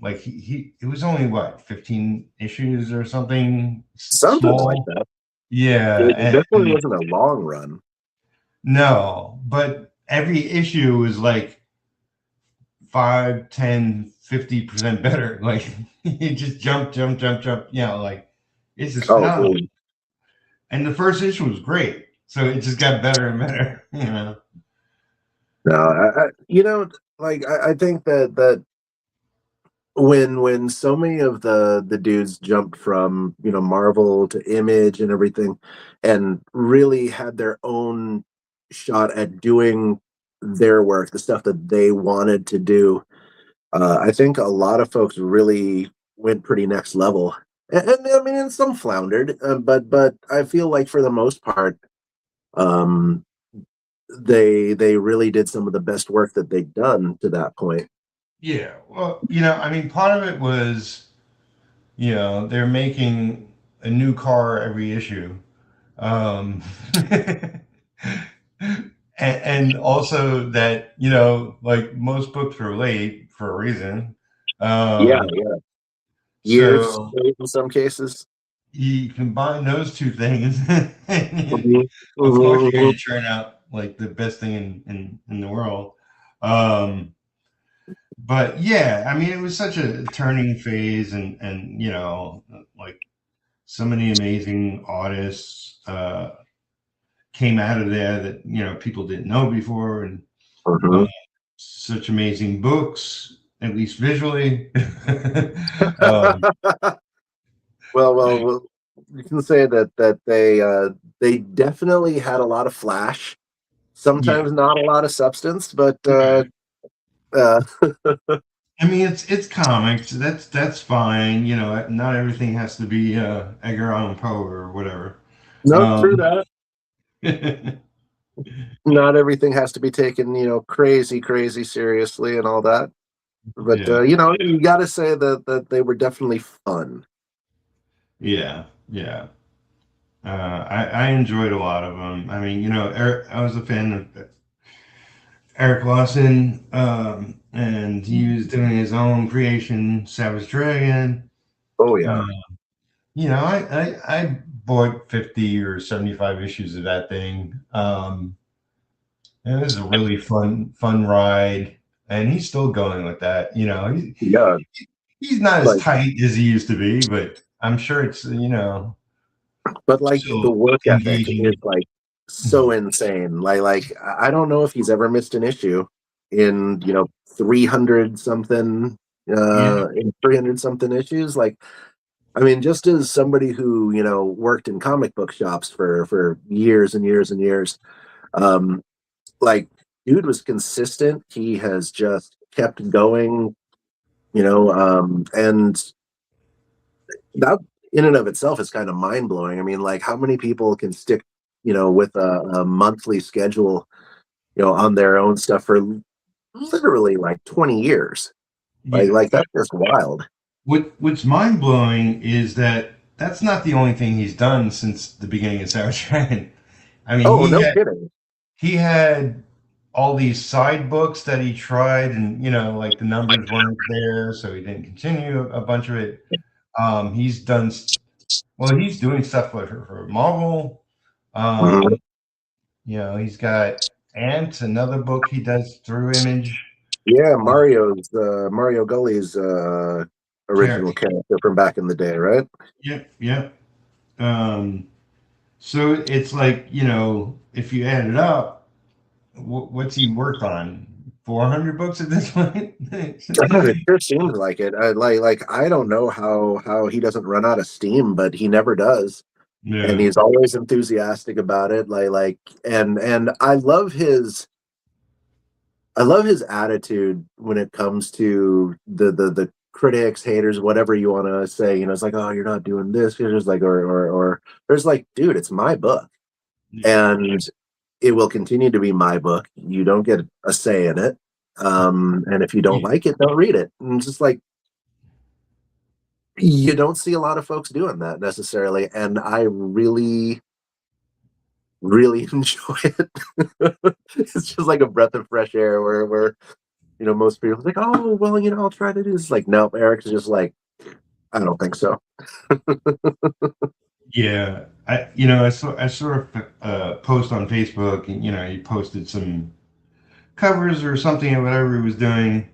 like he it was only what, 15 issues or something Something like small. that. Yeah, It definitely wasn't a long run. no, but every issue was like 5, 10, 50% better. Like, he just jump. Like, it's just Oh, phenomenal. dude. And the first issue was great, so it just got better and better. No, like I think that when so many of the dudes jumped from Marvel to Image and everything, and really had their own shot at doing their work, the stuff that they wanted to do, I think a lot of folks really went pretty next level. And I mean, and some floundered, but I feel like for the most part, um, they really did some of the best work that they'd done to that point. Yeah, well, I mean, part of it was, they're making a new car every issue. Um, and also that, like most books were late for a reason. Yeah, Um, yeah. Years so in some cases. you combine those two things, and Mhm, of course mhm, you're going mhm. to churn out like the best thing in the world. Um, but yeah, I mean, it was such a turning phase, and like so many amazing artists. came out of there that, you know, people didn't know before, and Mhm. such amazing books, at least visually. um, Well, you can say that they definitely had a lot of flash. yeah, Sometimes not a lot of substance, but uh, I mean, it's comics. That's fine. You know, not everything has to be Edgar Allan Poe or whatever. no, true Um, that. Not everything has to be taken, crazy seriously and all that. But yeah, you got to say that they were definitely fun. yeah, yeah. I enjoyed a lot of them. I mean, you know, I was a fan of Eric Lawson, and he was doing his own creation, Savage Dragon. Oh Uh, yeah, you know, I bought 50 or 75 issues of that thing. And it was a really fun ride, and he's still going with that. You know, yeah. he's not as Like, tight as he used to be, but I'm sure it's, you know, but like the still work ethic is engaging. like so insane. Like I don't know if he's ever missed an issue in 300 something Yeah, in 300 something issues. Like, I mean, just as somebody who worked in comic book shops for years and years and years, um, like dude was consistent. He has just kept going, and that in and of itself is kind of mind blowing. I mean, like how many people can stick, with a monthly schedule, on their own stuff for literally like 20 years. yeah. Like that's just wild. What's mind blowing is that that's not the only thing he's done since the beginning of Savage Dragon. I mean, Oh, no kidding. he had all these side books that he tried, and you know, like the numbers weren't there, so he didn't continue a bunch of it. He's done well. He's doing stuff for Marvel. Mhm. Um, you know, he's got Ant, another book he does through Image. Yeah, Uh, Mario Gully's original character. character from back in the day, right? Yep, yep. Um, so it's like, you know, if you add it up, what's he worked on? 400 books at this point? It sure seems like it. Like I don't know how he doesn't run out of steam, but he never does, and Yeah. he's always enthusiastic about it. And I love his attitude when it comes to the critics, haters, whatever you want to say. It's like, oh, you're not doing this. You're just like, or there's like, dude, it's my book, Yeah. and it will continue to be my book. You don't get a say in it. And if you don't Yeah. like it, don't read it. And it's just like you don't see a lot of folks doing that necessarily, and I really enjoy it. It's just like a breath of fresh air where most people are like, oh, well, I'll try to do this. Like, no, Eric's just like, I don't think so. Yeah. You know, I sort of post on Facebook, and, you know, he posted some covers or something or whatever he was doing.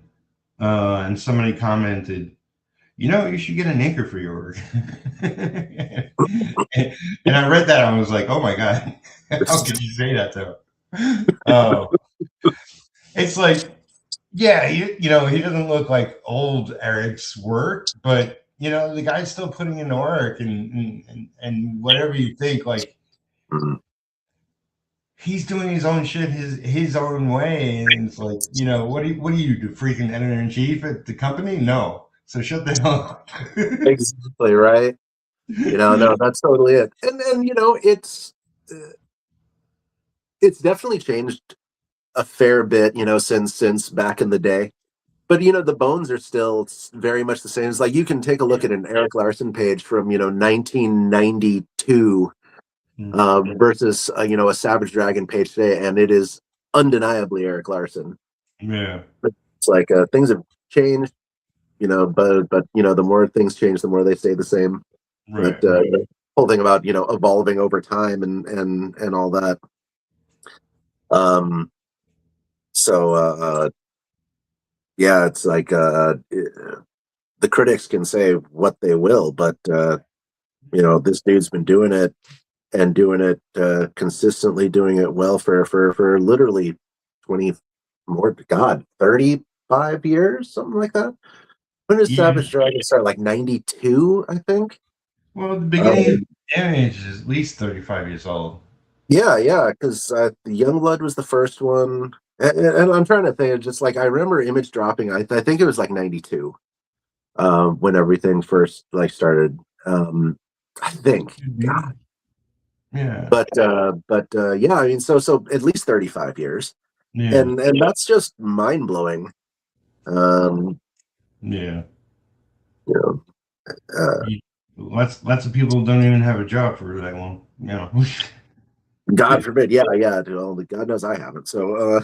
And somebody commented, you know, you should get an anchor for your work. And I read that and I was like, oh my God, how could you say that to him? It's like, yeah, you know, he doesn't look like old Eric's work, but you know, the guy's still putting in the work, and whatever you think, like Mhm. he's doing his own shit his own way, and it's like, you know, what do you do, freaking editor in chief at the company? No, so shut the hell up. Exactly right. No, that's totally it. And uh, it's definitely changed a fair bit, since back in the day. But the bones are still very much the same. It's like you can take a look at an Eric Larson page from 1992 versus a Savage Dragon page today, and it is undeniably Eric Larson. Yeah, It's like things have changed, but the more things change, the more they stay the same. But right. the whole thing about evolving over time and all that. Um, so yeah, it's like the critics can say what they will, but this dude's been doing it and doing it consistently, doing it well for literally 20 more, God, 35 years, something like that. When did Yeah. Savage Dragon start? Like 92, I think. Well, the beginning of Damage is at least 35 years old. Yeah, because the Youngblood was the first one, and I'm trying to think. Just like I remember Image dropping, I think it was like 92, when everything first like started. I think, God, Yeah. but yeah, I mean, so at least 35 years, Yeah. and that's just mind blowing. Yeah. You know, uh, Lots of people don't even have a job for that long. You know. God forbid, yeah. Well, God knows I haven't. So,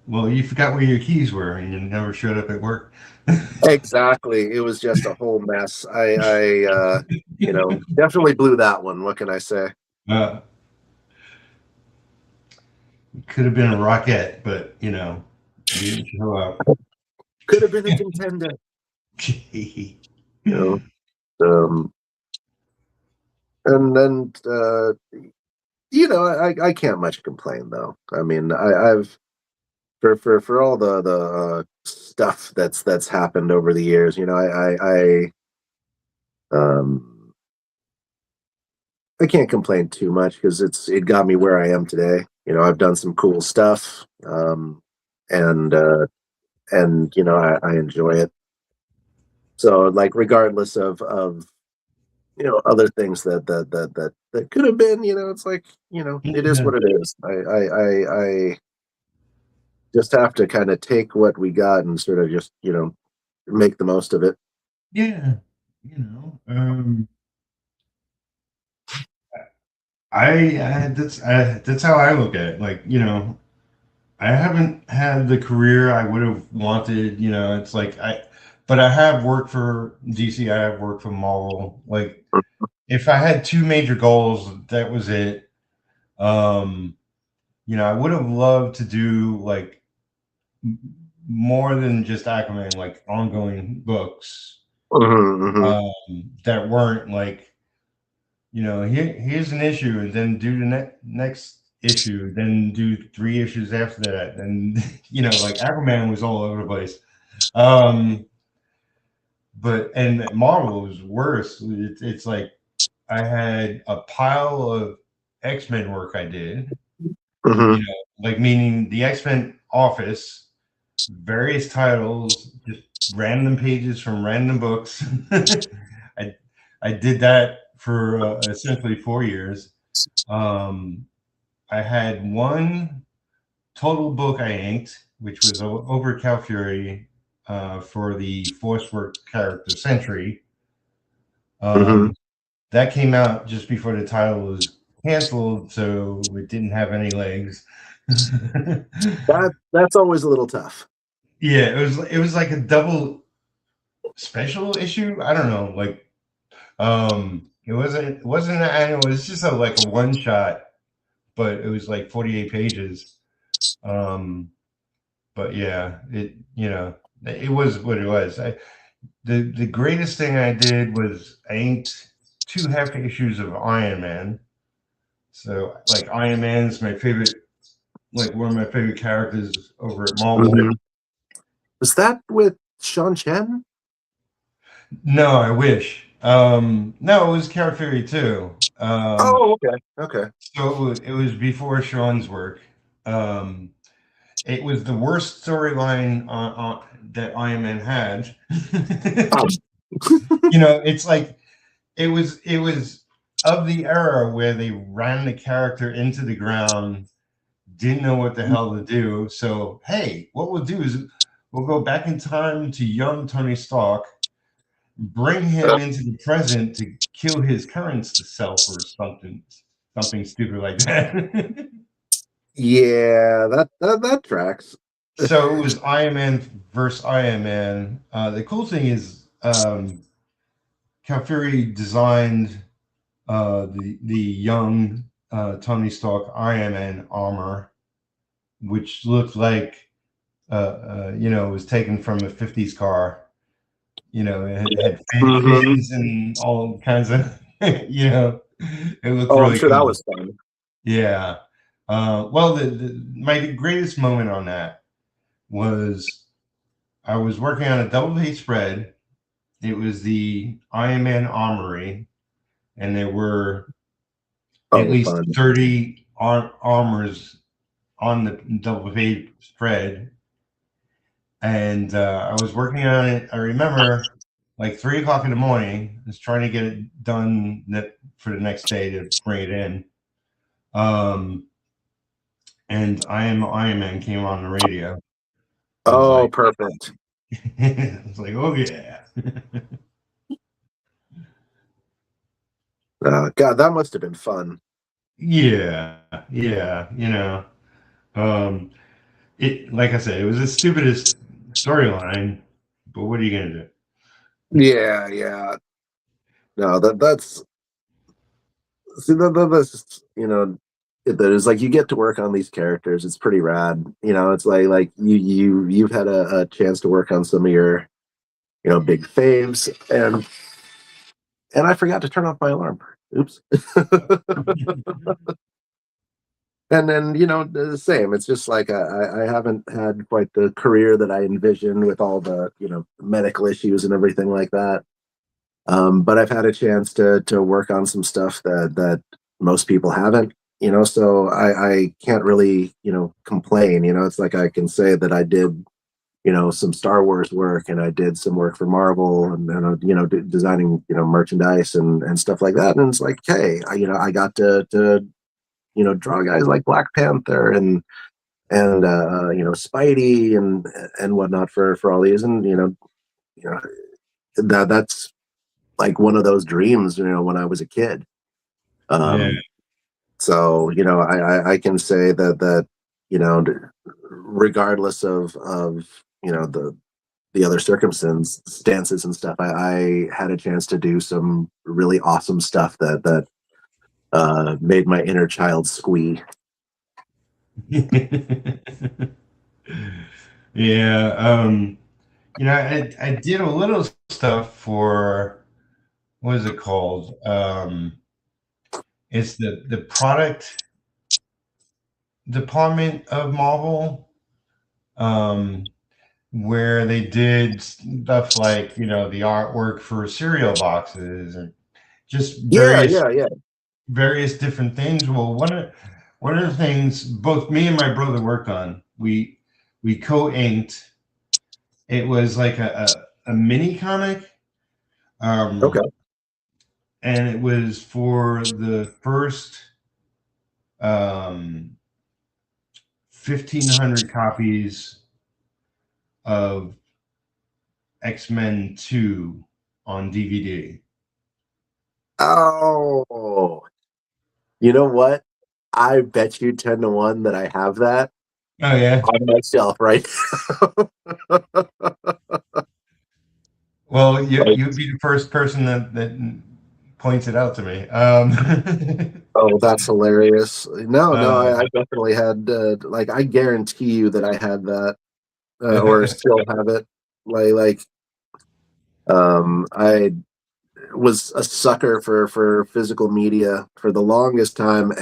Well, you forgot where your keys were, and you never showed up at work. exactly, it was just a whole mess. I definitely blew that one. What can I say? Uh, could have been a rocket, but you didn't show up. Could have been a contender. You know, and then I can't much complain though. I mean, I've for all the stuff that's happened over the years. I can't complain too much because it got me where I am today. I've done some cool stuff, and I enjoy it. So, like, regardless of other things that could have been, it's like, it is Yeah. what it is. I just have to kind of take what we got and sort of just make the most of it. Yeah. That's how I look at it. Like, I haven't had the career I would have wanted. It's like but I have worked for DC. I have worked for Marvel. Like, if I had two major goals, that was it. I would have loved to do like more than just Aquaman, like ongoing books that weren't like, here's an issue, and then do the next issue, then do 3 issues after that, and like Aquaman was all over the place. But and Marvel was worse. It's like I had a pile of X-Men work I did, like meaning the X-Men office, various titles, just random pages from random books. I I did that for essentially 4 years. I had one total book I inked, which was over Cal Fury, for the Force Work character Sentry. That came out just before the title was canceled, so it didn't have any legs. That's always a little tough. Yeah, it was like a double special issue. I don't know, like it wasn't an annual. It was just like a one shot, but it was like 48 pages. But yeah, it was what it was. The greatest thing I did was I inked 2 half issues of Iron Man. So like Iron Man's my favorite, like one of my favorite characters over at Marvel. Was that with Sean Chen? No, I wish. No, it was Cal Fury too. Oh, okay. So it was before Sean's work. Um, it was the worst storyline that Iron Man had. It's like it was of the era where they ran the character into the ground, didn't know what the hell to do. So hey, what we'll do is we'll go back in time to young Tony Stark, bring him into the present to kill his current self or something stupid like that. Yeah, that tracks. So it was Iron Man versus Iron Man. The cool thing is, Cal Fury designed the young Tony Stark Iron Man armor, which looked like it was taken from a '50s car. You know, it had Mhm. fins and all kinds of, you know, it looked Oh, I'm really sure that cool. was fun. Yeah. Well, my greatest moment on that was I was working on a double page spread. It was the Iron Man Armory, and there were at Oh, least fun. 30 armors on the double page spread. And I was working on it. I remember like 3 o'clock in the morning, I was trying to get it done for the next day to bring it in. And I Am Iron Man came on the radio. I was Oh, like, perfect. I was like, oh yeah. God, that must have been fun. Yeah, yeah, you know. Um, it like I said, it was the stupidest storyline, but what are you gonna do? Yeah, yeah. No, that's see that's just, that is like you get to work on these characters. It's pretty rad. It's like you've had a chance to work on some of your big faves, and I forgot to turn off my alarm. Oops. And then the same. It's just like I haven't had quite the career that I envisioned with all the medical issues and everything like that. But I've had a chance to work on some stuff that most people haven't. So I can't really complain. It's like I can say that I did some Star Wars work, and I did some work for Marvel, and designing merchandise and stuff like that. And it's like, hey, I got to draw guys like Black Panther and Spidey and whatnot for all these, and you know that's like one of those dreams when I was a kid. Yeah, So I can say that regardless of the other circumstances and stuff, I had a chance to do some really awesome stuff that made my inner child squee. yeah. I did a little stuff for what is it called? It's the product department of Marvel, where they did stuff like the artwork for cereal boxes and just Yeah, yeah, yeah. various different things. Well, one of the things both me and my brother worked on, we co-inked. It was like a mini comic, Okay. and it was for the first 1,500 copies of X-Men 2 on DVD. Oh, you know what? I bet you 10 to 1 that I have that Oh yeah. on my shelf right now. Well, Like, you'd be the first person that points it out to me. oh, that's hilarious. No, no, uh, I definitely had, like, I guarantee you that I had that, or still have it. Like, I was a sucker for physical media for the longest time,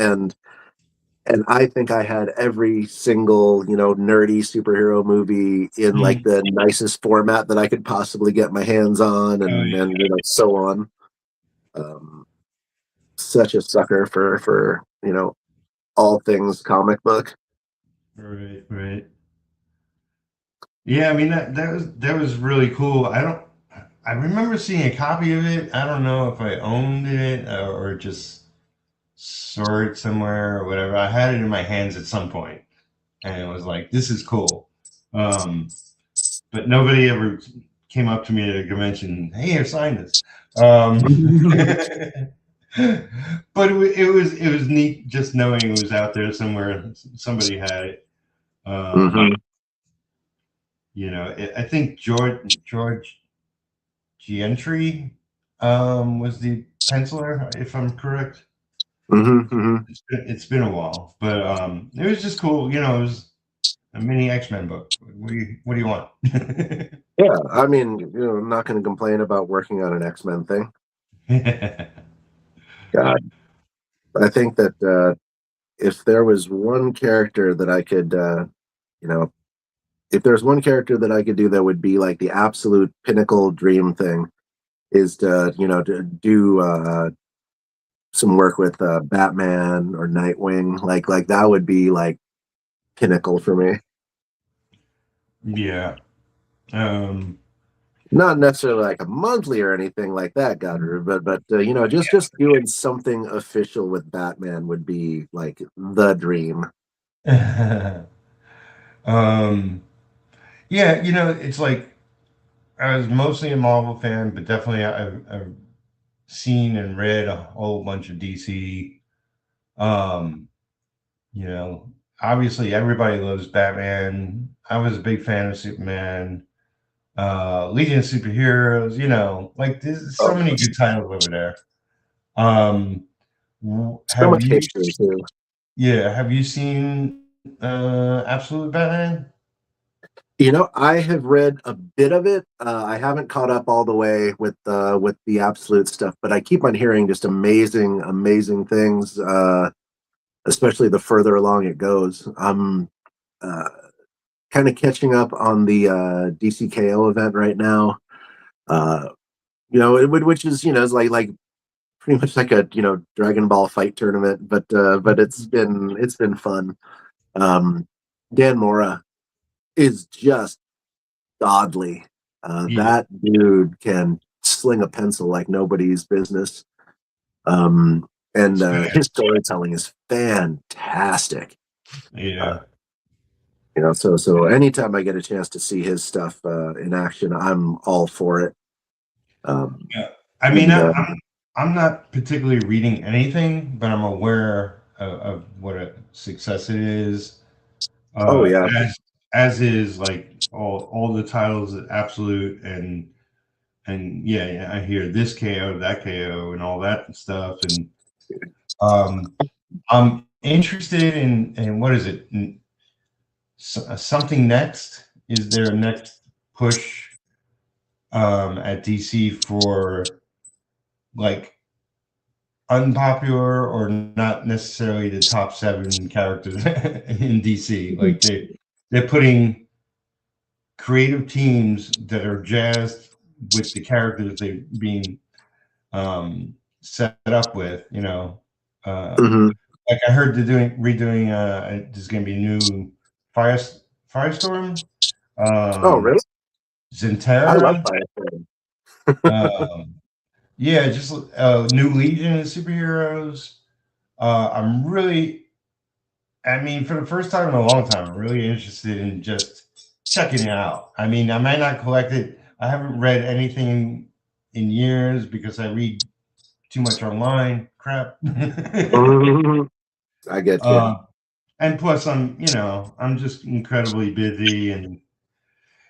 and I think I had every single nerdy superhero movie in like mm, the nicest format that I could possibly get my hands on, oh and so on. Um, Such a sucker for all things comic book. yeah, right, right. Yeah, I mean that was really cool. I remember seeing a copy of it. I don't know if I owned it or just saw it somewhere or whatever. I had it in my hands at some point, and it was like, this is cool. Um, but nobody ever came up to me at a convention. Hey, here, sign this. But it was neat just knowing it was out there somewhere. Somebody had it. Um, Hmm. I think George Gentry was the penciler, if I'm correct. Hmm. Hmm. It's been a while, but it was just cool. It was a mini X-Men book. What do you want? Yeah, I mean, I'm not going to complain about working on an X-Men thing. God, I think that if there was one character that I could, if there's one character that I could do that would be like the absolute pinnacle dream thing, is to do some work with Batman or Nightwing. Like that would be like pinnacle for me. Yeah. Not necessarily like a monthly or anything like that, Godfrey, but just doing something official with Batman would be like the dream. Yeah, it's like I was mostly a Marvel fan, but definitely I've seen and read a whole bunch of DC. Um, obviously everybody loves Batman. I was a big fan of Superman. Legion of Superheroes, like there's so many good titles over there. So much history too. Have you seen Absolute Batman? I have read a bit of it. I haven't caught up all the way with the absolute stuff, but I keep on hearing just amazing things. Especially the further along it goes. I'm kind of catching up on the DCKO event right now. Which is is like pretty much like a Dragon Ball fight tournament, but it's been fun. Dan Mora is just godly. That dude can sling a pencil like nobody's business. And his storytelling is fantastic. Yeah. So anytime I get a chance to see his stuff in action, I'm all for it. Yeah. I mean, I'm not particularly reading anything, but I'm aware of what a success it is. Oh yeah. As is like all the titles at Absolute and yeah, I hear this KO, that KO, and all that stuff. And I'm interested in what is it? Something next? Is there a next push at DC for like unpopular or not necessarily the top 7 characters in DC? Like they're putting creative teams that are jazzed with the characters they're being set up with, Like I heard they're redoing there's gonna be a new Firestorm. Oh really? Zentera. I love Firestorm. Yeah, just new Legion of Superheroes. I'm really, I mean, for the first time in a long time, I'm really interested in just checking it out. I mean, I might not collect it. I haven't read anything in years because I read too much online crap. I get you. And plus, I'm just incredibly busy, and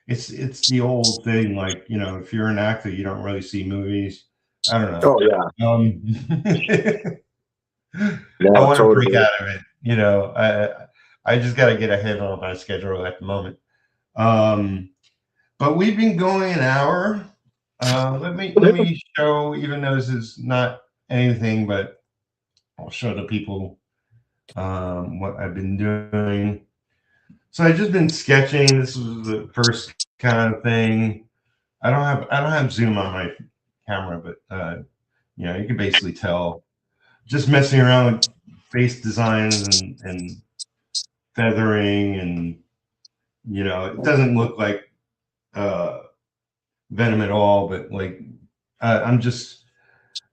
it's the old thing. Like, if you're an actor, you don't really see movies. I don't know. Oh yeah. No, I want to break totally. out of it. I just got to get a handle on my schedule at the moment. But we've been going an hour. Let me show, even though this is not anything, but I'll show the people what I've been doing. So I've just been sketching. This was the first kind of thing. I don't have zoom on my camera, but you can basically tell. Just messing around with face designs and feathering, and it doesn't look like Venom at all, but like I'm just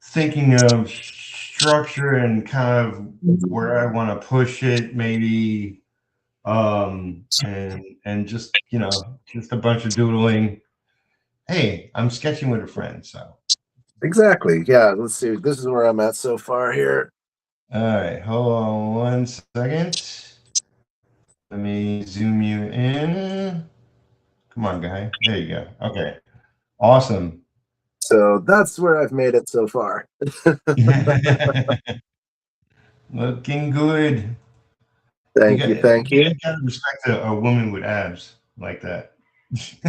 thinking of structure and kind of where I want to push it, maybe, and just just a bunch of doodling. Hey, I'm sketching with a friend, so Exactly. Yeah. Let's see. This is where I'm at so far here. all right, hold on 1 second. Let me zoom you in. Come on, guy. There you go. Okay. Awesome. So that's where I've made it so far. Looking good. Thank you. You gotta respect a woman with abs like that.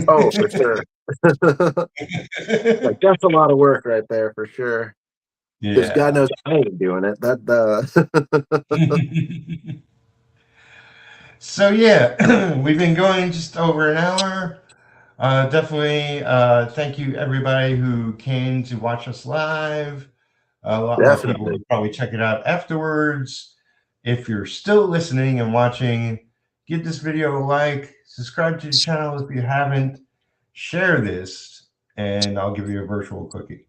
Oh, for sure. Like, that's a lot of work right there for sure. Because God Yeah. knows I ain't doing it. So yeah, we've been going just over an hour. Definitely thank you everybody who came to watch us live. A lot more people Definitely. will probably check it out afterwards. If you're still listening and watching, give this video a like, subscribe to the channel if you haven't, share this, and I'll give you a virtual cookie.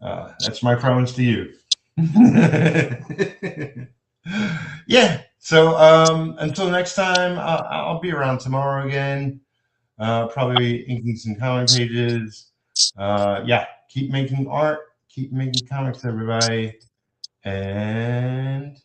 That's my promise to you. Yeah. So until next time, I'll be around tomorrow again. Probably inking some comic pages. Yeah. Keep making art. Keep making comics, everybody. And